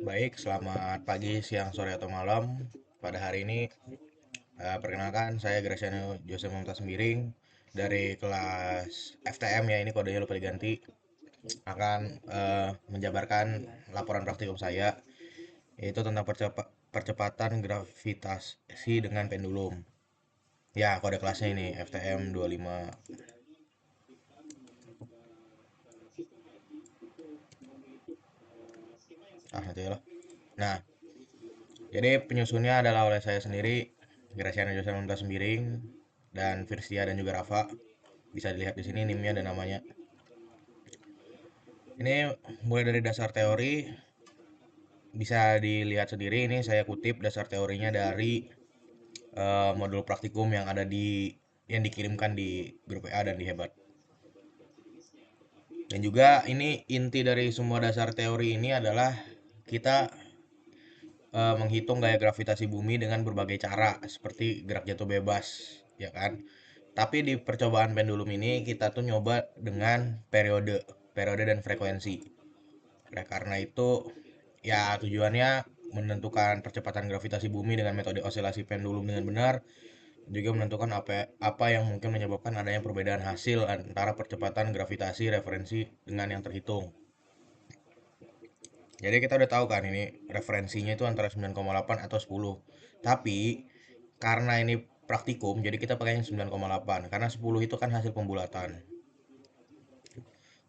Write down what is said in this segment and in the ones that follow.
Baik, selamat pagi, siang, sore, atau malam. Pada hari ini, perkenalkan saya Graciano Jose Momta Sembiring dari kelas FTM ya, ini kodenya lupa diganti. Akan menjabarkan laporan praktikum saya, yaitu tentang percepatan gravitasi dengan pendulum. Ya, kode kelasnya ini FTM 25. Nanti lah. Nah, jadi penyusunnya adalah oleh saya sendiri, Graciano Jose Momta Sembiring, dan Firstia dan juga Rafa. Bisa dilihat di sini nimnya dan namanya. Ini mulai dari dasar teori, bisa dilihat sendiri. Ini saya kutip dasar teorinya dari modul praktikum yang dikirimkan di grup WA dan di Hebat. Dan juga ini inti dari semua dasar teori ini adalah kita menghitung gaya gravitasi bumi dengan berbagai cara seperti gerak jatuh bebas, ya kan? Tapi di percobaan pendulum ini kita tuh nyoba dengan periode dan frekuensi. Oleh karena itu, ya tujuannya menentukan percepatan gravitasi bumi dengan metode osilasi pendulum dengan benar, juga menentukan apa yang mungkin menyebabkan adanya perbedaan hasil antara percepatan gravitasi referensi dengan yang terhitung. Jadi kita udah tahu kan ini referensinya itu antara 9,8 atau 10. Tapi karena ini praktikum, jadi kita pakai yang 9,8 karena 10 itu kan hasil pembulatan.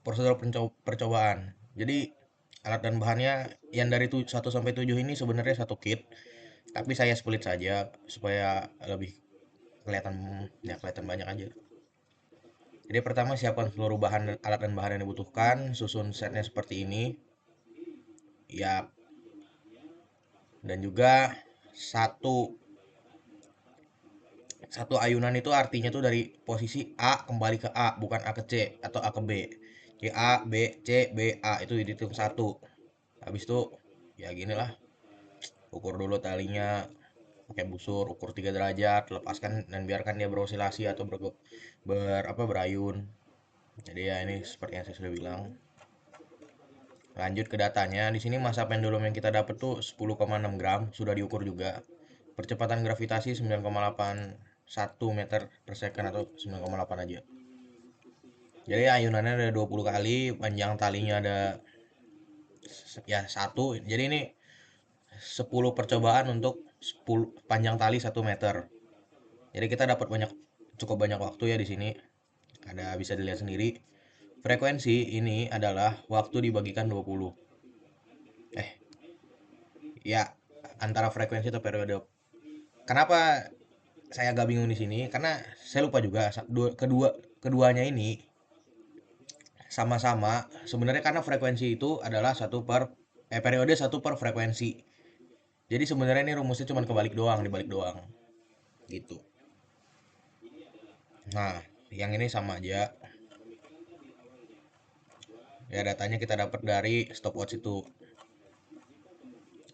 Prosedur percobaan. Jadi alat dan bahannya yang dari 1 sampai 7 ini sebenarnya satu kit, tapi saya split saja supaya lebih kelihatan, ya kelihatan banyak aja. Jadi pertama siapkan seluruh alat dan bahan yang dibutuhkan, susun setnya seperti ini. Ya, dan juga satu satu ayunan itu artinya tuh dari posisi A kembali ke A, bukan A ke C atau A ke B. Jadi A, B, C, B, A itu dihitung satu. Habis itu ya gini lah, ukur dulu talinya pakai busur, ukur 3 derajat, lepaskan dan biarkan dia berosilasi atau berayun. Jadi ya ini seperti yang saya sudah bilang. Lanjut ke datanya. Di sini massa pendulum yang kita dapat tuh 10,6 gram, sudah diukur juga. Percepatan gravitasi 9,81 meter per second atau 9,8 aja. Jadi ayunannya ada 20 kali, panjang talinya ada ya satu. Jadi ini 10 percobaan untuk 10 panjang tali 1 meter. Jadi kita dapat cukup banyak waktu ya di sini. Ada bisa dilihat sendiri. Frekuensi ini adalah waktu dibagikan 20. Eh, ya antara frekuensi atau periode. Kenapa saya agak bingung di sini? Karena saya lupa juga keduanya ini sama-sama sebenarnya karena frekuensi itu adalah periode satu per frekuensi. Jadi sebenarnya ini rumusnya cuma kebalik doang, dibalik doang. Gitu. Nah, yang ini sama aja. Ya datanya kita dapat dari stopwatch itu.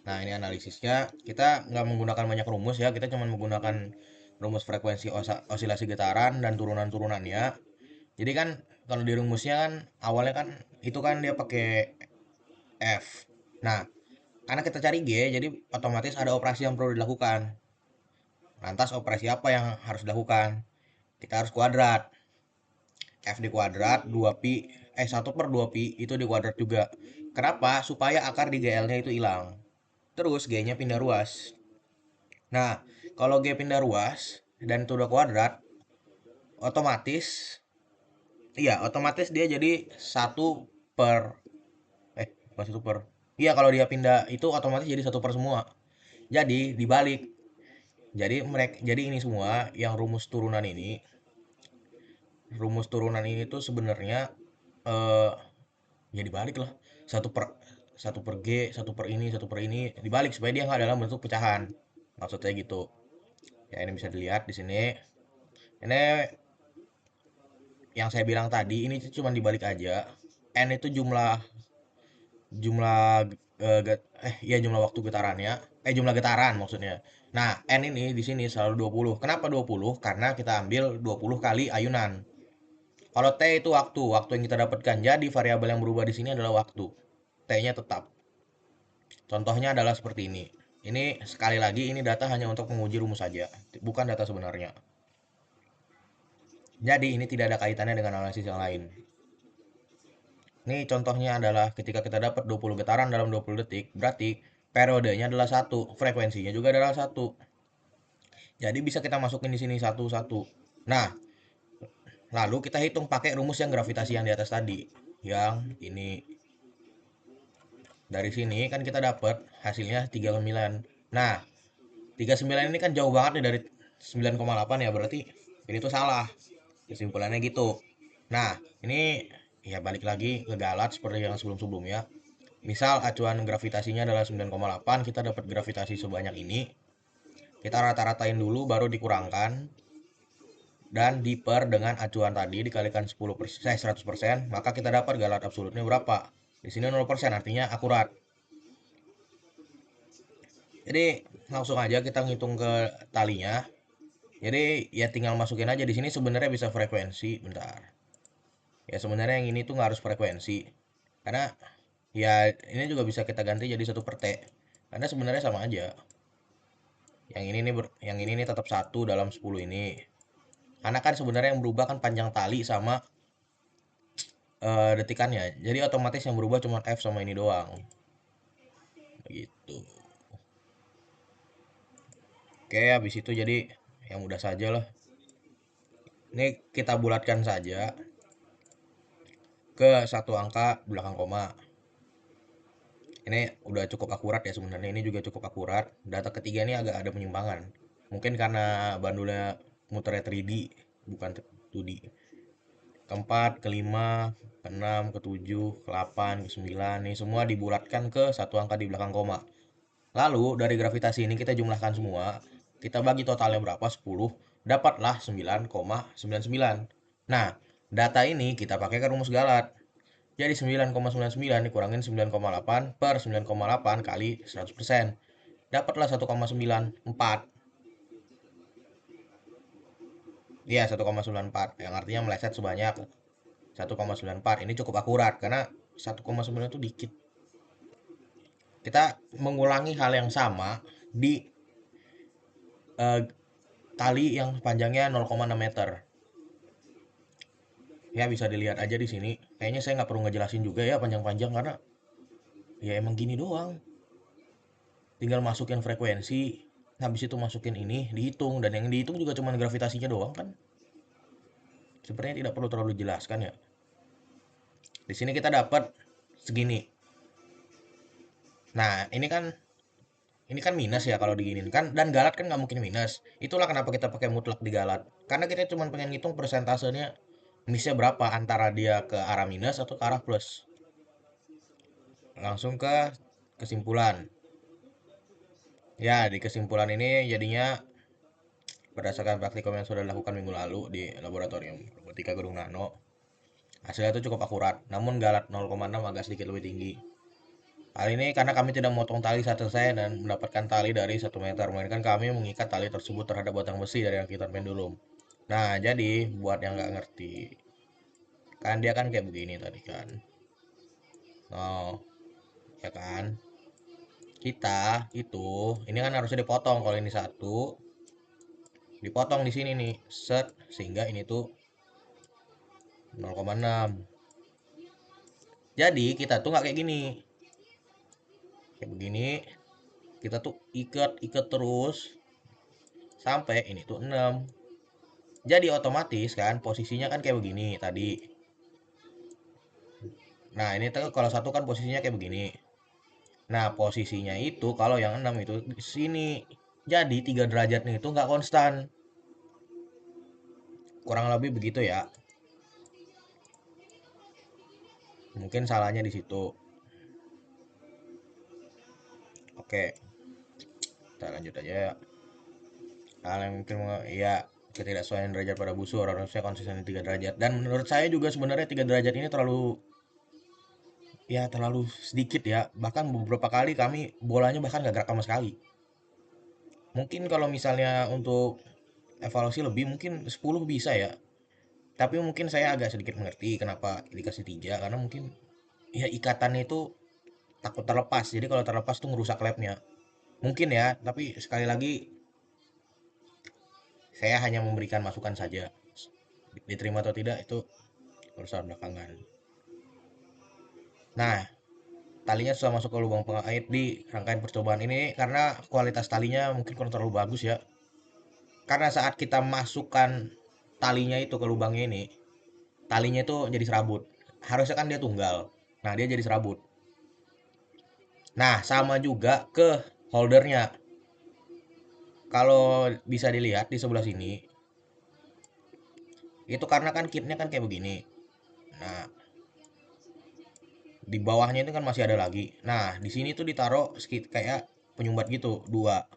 Nah, ini analisisnya. Kita nggak menggunakan banyak rumus ya, kita cuma menggunakan rumus frekuensi osilasi getaran dan turunan-turunannya. Jadi kan kalau di rumusnya kan awalnya kan itu kan dia pakai F. Nah, karena kita cari G, jadi otomatis ada operasi yang perlu dilakukan. Lantas operasi apa yang harus dilakukan? Kita harus kuadrat. F di kuadrat 2pi 1/2pi itu di kuadrat juga. Kenapa? Supaya akar di GL-nya itu hilang. Terus G-nya pindah ruas. Nah, kalau G pindah ruas dan itu udah kuadrat, otomatis otomatis dia jadi satu per bukan satu per. Iya, kalau dia pindah itu otomatis jadi satu per semua. Jadi dibalik. Jadi ini semua yang rumus turunan ini tuh sebenarnya eh ya dibalik lah. Satu per satu per G, satu per ini dibalik supaya dia nggak dalam bentuk pecahan. Maksudnya gitu. Ya ini bisa dilihat di sini. Ini yang saya bilang tadi ini cuma dibalik aja. N itu jumlah jumlah ya jumlah waktu getarannya, jumlah getaran maksudnya. Nah, N ini di sini selalu 20. Kenapa 20? Karena kita ambil 20 kali ayunan. Kalau T itu waktu yang kita dapatkan. Jadi variabel yang berubah di sini adalah waktu. T-nya tetap. Contohnya adalah seperti ini. Ini sekali lagi ini data hanya untuk menguji rumus saja, bukan data sebenarnya. Jadi ini tidak ada kaitannya dengan analisis yang lain. Ini contohnya adalah ketika kita dapat 20 getaran dalam 20 detik, berarti periodenya adalah satu, frekuensinya juga adalah satu. Jadi bisa kita masukin di sini satu-satu. Nah, lalu kita hitung pakai rumus yang gravitasi yang di atas tadi. Yang ini. Dari sini kan kita dapat hasilnya 39. Nah, 39 ini kan jauh banget nih dari 9,8 ya, berarti ini tuh salah. Kesimpulannya gitu. Nah, ini ya balik lagi ke Galat seperti yang sebelum-sebelumnya. Misal acuan gravitasinya adalah 9,8, kita dapat gravitasi sebanyak ini. Kita rata-ratain dulu baru dikurangkan dan diper dengan acuan tadi dikalikan 100%, maka kita dapat Galat absolutnya berapa? Di sini 0%, artinya akurat. Jadi langsung aja kita ngitung ke talinya. Jadi ya tinggal masukin aja di sini sebenarnya bisa frekuensi, bentar. Ya sebenarnya yang ini tuh nggak harus frekuensi. Karena ya ini juga bisa kita ganti jadi 1/T. Karena sebenarnya sama aja. Yang ini nih tetap 1 dalam 10 ini. Karena kan sebenarnya yang berubah kan panjang tali sama detikannya. Jadi otomatis yang berubah cuma F sama ini doang. Begitu. Oke, habis itu jadi yang mudah saja lah. Ini kita bulatkan saja ke satu angka belakang koma. Ini udah cukup akurat ya sebenarnya. Ini juga cukup akurat. Data ketiga ini agak ada penyimpangan. Mungkin karena bandulnya muternya 3D bukan 2D. Keempat, kelima, keenam, ketujuh, ke-8, ke-9 nih semua dibulatkan ke satu angka di belakang koma. Lalu dari gravitasi ini kita jumlahkan semua. Kita bagi totalnya berapa? 10. Dapatlah 9,99. Nah, data ini kita pakai ke rumus Galat. Jadi 9,99 dikurangin 9,8 per 9,8 kali 100%. Dapatlah 1,94. Iya, 1,94. Yang artinya meleset sebanyak 1,94. Ini cukup akurat karena 1,9 itu dikit. Kita mengulangi hal yang sama di eh, tali yang panjangnya 0,6 meter. Ya bisa dilihat aja di sini. Kayaknya saya nggak perlu ngejelasin juga ya panjang-panjang karena ya emang gini doang. Tinggal masukin frekuensi, habis itu masukin ini, dihitung, dan yang dihitung juga cuma gravitasinya doang kan. Sebenarnya tidak perlu terlalu dijelaskan ya. Di sini kita dapat segini. Nah, ini kan minus ya kalau diginin kan, dan Galat kan nggak mungkin minus. Itulah kenapa kita pakai mutlak di Galat. Karena kita cuma pengen ngitung persentasenya minusnya berapa antara dia ke arah minus atau ke arah plus. Langsung ke kesimpulan. Ya, di kesimpulan ini jadinya berdasarkan praktikum yang sudah dilakukan minggu lalu di laboratorium robotika Gedung Nano, hasilnya itu cukup akurat, namun Galat 0,6 agak sedikit lebih tinggi. Hal ini karena kami tidak memotong tali saat selesai dan mendapatkan tali dari 1 meter, melainkan kami mengikat tali tersebut terhadap batang besi dari rakitan pendulum. Nah, jadi buat yang nggak ngerti, kan dia kan kayak begini tadi kan. Oh, ya kan? Kita itu, ini kan harusnya dipotong. Kalau ini satu, dipotong di sini nih, set, sehingga ini tuh 0,6. Jadi kita tuh nggak kayak gini, kayak begini. Kita tuh ikat terus sampai ini tuh 6. Jadi otomatis kan posisinya kan kayak begini tadi. Nah, ini tuh kalau satu kan posisinya kayak begini. Nah, posisinya itu kalau yang 6 itu di sini. Jadi 3 derajatnya itu nggak konstan. Kurang lebih begitu ya. Mungkin salahnya di situ. Oke, kita lanjut aja ya. Hal yang mungkin ya ketidaksesuaian derajat pada busur harusnya konsisten di 3 derajat. Dan menurut saya juga sebenarnya 3 derajat ini terlalu sedikit ya. Bahkan beberapa kali kami bolanya bahkan nggak gerak sama sekali. Mungkin kalau misalnya untuk evaluasi lebih mungkin 10 bisa ya. Tapi mungkin saya agak sedikit mengerti kenapa dikasih 3 karena mungkin ya ikatannya itu takut terlepas. Jadi kalau terlepas tuh ngerusak labnya. Mungkin ya, tapi sekali lagi saya hanya memberikan masukan saja. Diterima atau tidak itu urusan belakangan. Nah, talinya sudah masuk ke lubang pengait di rangkaian percobaan ini karena kualitas talinya mungkin kurang terlalu bagus ya. Karena saat kita masukkan talinya itu ke lubangnya ini, talinya itu jadi serabut. Harusnya kan dia tunggal. Nah, dia jadi serabut. Nah, sama juga ke holdernya. Kalau bisa dilihat di sebelah sini, itu karena kan kitnya kan kayak begini. Nah, di bawahnya itu kan masih ada lagi. Nah, di sini tuh ditaruh kayak penyumbat gitu, dua.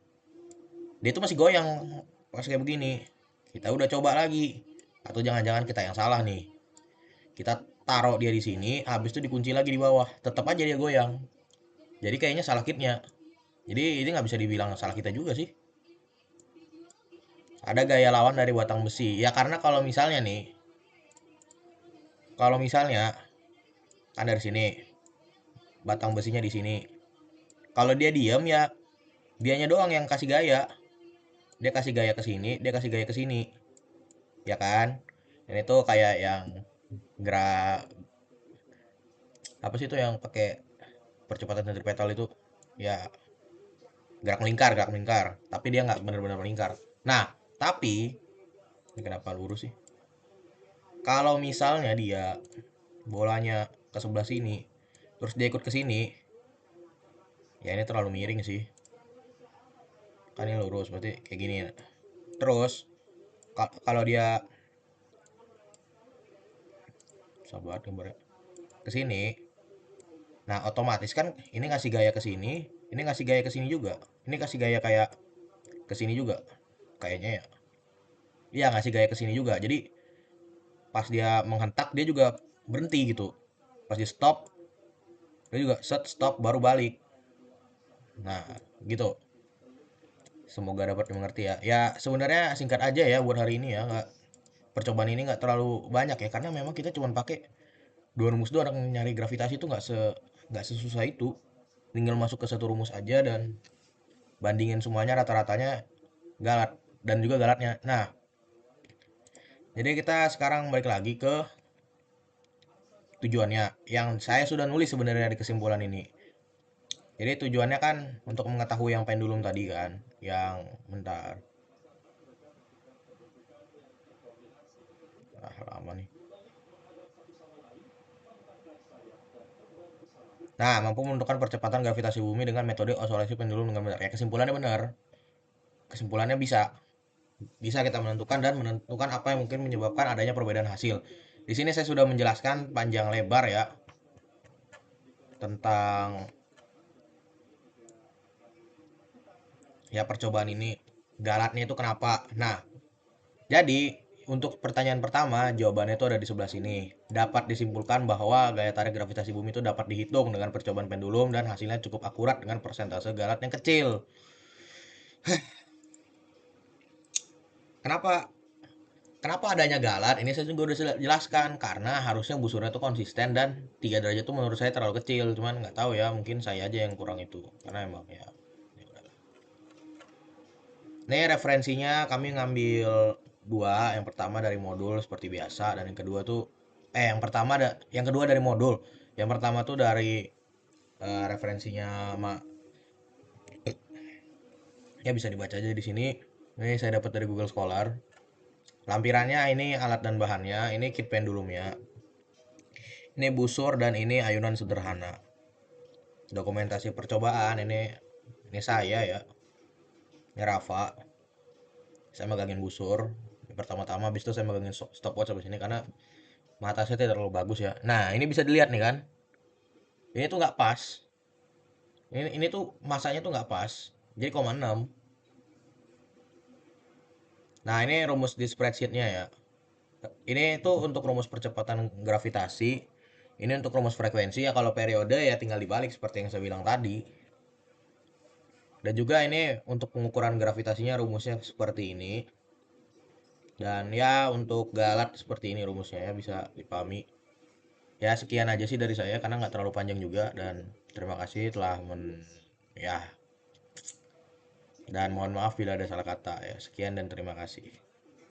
Dia tuh masih goyang pas kayak begini. Kita udah coba lagi. Atau jangan-jangan kita yang salah nih. Kita taruh dia di sini, habis itu dikunci lagi di bawah. Tetap aja dia goyang. Jadi kayaknya salah kitnya. Jadi ini nggak bisa dibilang salah kita juga sih. Ada gaya lawan dari batang besi. Ya karena kalau misalnya kan dari sini, batang besinya di sini. Kalau dia diem ya, dianya doang yang kasih gaya. Dia kasih gaya ke sini, dia kasih gaya ke sini, ya kan? Dan itu kayak yang gerak apa sih itu yang pakai percepatan sentripetal itu? Ya gerak melingkar. Tapi dia nggak benar-benar melingkar. Nah, tapi ini kenapa lurus sih? Kalau misalnya dia bolanya ke sebelah sini, terus dia ikut ke sini, ya ini terlalu miring sih. Kan ini lurus, berarti kayak gini. Terus kalau dia sabar gambarnya ke sini, nah otomatis kan ini ngasih gaya ke sini, ini ngasih gaya ke sini juga, ini kasih gaya kayak ke sini juga, kayaknya ya. Iya ngasih gaya ke sini juga. Jadi pas dia menghentak dia juga berhenti gitu. Pas dia stop, dia juga set stop baru balik. Nah, gitu. Semoga dapat dimengerti ya. Ya sebenarnya singkat aja ya buat hari ini ya. Nggak, percobaan ini nggak terlalu banyak ya karena memang kita cuma pakai dua rumus doang. Nyari gravitasi itu nggak sesusah itu. Tinggal masuk ke satu rumus aja dan bandingin semuanya rata-ratanya galat dan juga galatnya. Nah, jadi kita sekarang balik lagi ke tujuannya yang saya sudah nulis sebenarnya di kesimpulan ini. Jadi tujuannya kan untuk mengetahui yang pendulum tadi kan, yang bentar. Ah, lama nih. Nah, mampu menentukan percepatan gravitasi bumi dengan metode oscillasi pendulum dengan benar. Ya, kesimpulannya benar. Kesimpulannya bisa. Bisa kita menentukan dan menentukan apa yang mungkin menyebabkan adanya perbedaan hasil. Di sini saya sudah menjelaskan panjang lebar ya tentang ya percobaan ini. Galatnya itu kenapa? Nah, jadi untuk pertanyaan pertama, jawabannya itu ada di sebelah sini. Dapat disimpulkan bahwa gaya tarik gravitasi bumi itu dapat dihitung dengan percobaan pendulum dan hasilnya cukup akurat dengan persentase galat yang kecil. Kenapa Kenapa adanya galat? Ini saya juga udah jelaskan karena harusnya busurnya itu konsisten dan 3 derajat itu menurut saya terlalu kecil. Cuman nggak tahu ya, mungkin saya aja yang kurang itu. Karena emang ya. Ya udahlah. Nih referensinya kami ngambil dua. Yang pertama dari modul seperti biasa dan yang kedua tuh yang kedua dari modul. Yang pertama tuh dari referensinya ya bisa dibaca aja di sini. Ini saya dapat dari Google Scholar. Lampirannya ini alat dan bahannya, ini kit pendulumnya. Ini busur dan ini ayunan sederhana. Dokumentasi percobaan ini saya ya, ini Rafa. Saya megangin busur. Pertama-tama habis itu saya megangin stopwatch sampai sini karena mata saya tidak terlalu bagus ya. Nah, ini bisa dilihat nih kan. Ini tuh nggak pas. Ini tuh masanya tuh nggak pas. Jadi 0,6. Nah, ini rumus di spreadsheetnya ya. Ini tuh untuk rumus percepatan gravitasi. Ini untuk rumus frekuensi ya. Kalau periode ya tinggal dibalik seperti yang saya bilang tadi. Dan juga ini untuk pengukuran gravitasinya rumusnya seperti ini. Dan ya untuk galat seperti ini rumusnya ya bisa dipahami. Ya sekian aja sih dari saya karena nggak terlalu panjang juga dan Terima kasih telah ya, dan mohon maaf bila ada salah kata ya. Sekian dan terima kasih.